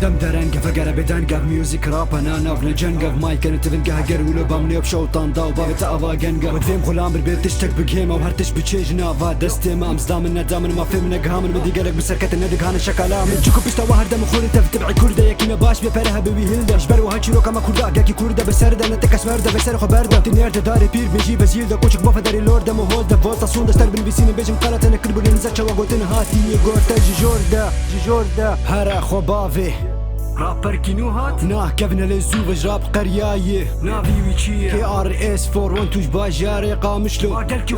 دم درنگه فقره بدنگه میوزیک راب انا نافنا جنگه مايك انا تفنقه قرولو بامني بشوطان داو بابت افا جنگه ودفيم غلام بالبيت تشتك بجيمه وهرتش بتشيج نافا دستي ما امزدام الندامن ما فهمنا قهامن بدي قلق بسركه الندق هانا شكلام جوكو بيشتا واحده مخول تبعي كرده يكينا باش بفرها بوي هيلدا جبر وهاتشيرو كما كردا ياكي كرده بسرده نتك اسمرده بسر خبرده تنيرده داري بير بيجي بزيلده كوشك بوفا داري لورده مهولده فولتا سوندا ستار بن بيسين بيجم قالت انا كربو نزات شوا قلت هاتي جورتا جوردا هرا خبافي رابر كينو هات نا كفنا لزوفج راب قريايه نافي ويتشي كي ار اس 412 باجاري قامشلو عدلكي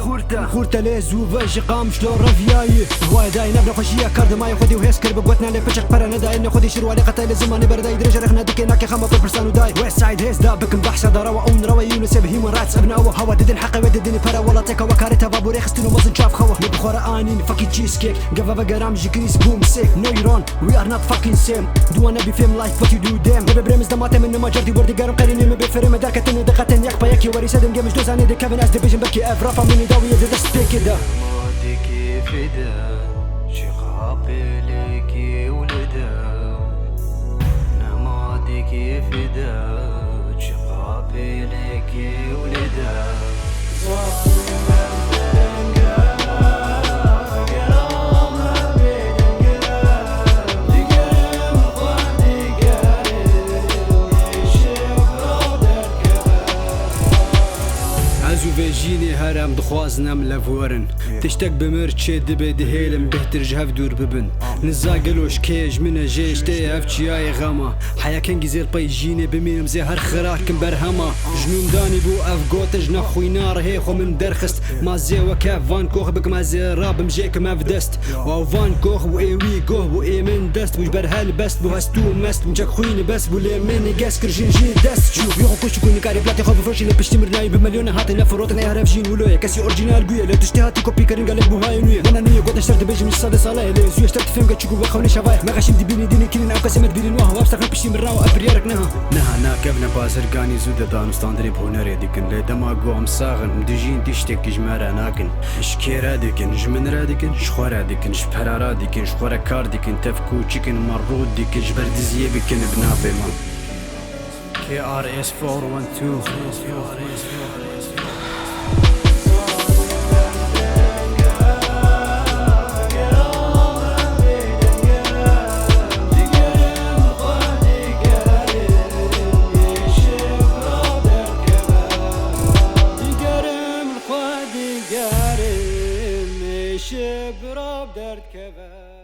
خورتا لزوفج قامشلو رفيايه هواي داي نبنا خوشيه كارد ما يخدي وهسكر بقوتنا لي بشق برا نداي نخدي شروع لي قتاي لزماني بردا يدرج رخنا ديكي ناكي خما فرسانو داي ويست سايد هيز دا بكم بحشا دروا اون روا يونس هيومن رايتس ابنا هوا ددن حقي وددني برا ولا تيكا وكاريتا بابوري خستنو مازن شاف خوا نبخور انين فاكي تشيز كيك قفا بقرام جكريس بوم سيك نو يرون وي ار نوت فاكين سيم دو انا بي فيم لايك what you do them ببي بريمز دماتي من ما جردي وردي قارم قريني ما بفرم داركتني دقتن يك بايكي وري سدم جيمش دوزاني دي كافن اس ديفيجن بكي اف رافا مني داوي يدي دست كده مودي كيف دا شي قابلي كي ولدا نمادي كيف دا شي قابلي كي ولدا جيني هرم دخوازنم لفورن تشتك بمرتشي دبي دهيلم بهتر جهف دور ببن نزاقلوش كيج من جيش تي افتشياي غما حيا كان جزير باي جيني بمينم زي هر خراك كم برهما جنون داني بو اف قوتج نخوي نار هيخو من درخست ما زي وكاف فان كوخ بك ما زي راب مجيك ما فدست واو فان كوخ و اي وي كوخ و اي من دست وش برهال بست بو هستو مست مجاك خويني بس بو لي مني قاسكر جين دست شوف يخو كوش كوني كاري بلاتي خوف فرشي لبشتي مرناي بمليون هاتي لفروتنا يهرف جين ولويا كاسي اورجينال قويه لا تشتهاتي كوبي كارين قالك بو هاي نويا انا نيه قد اشترت بيجي مش صادي صلاي لي زوي اشترت فيلم قد شكو واخوني شفايح ما غاشم دي ديني كينين او قسمت بيرين واه وابستغل بشتي مرراو ابريارك نها نا كابنا بازرقاني زوده دانو ستاندري بهنري ديكن لي دما قوم صاغن مدجين تشتك جمارا ناكن شكيرا ديكن جمن راديكن شخورا ديكن شبرارا ديكن شخورا كار ديكن تفكو تشيكن مرود ديكن جبر دزيه بكن بنافي ما كي ار اس 412 شبرا بدرد كفا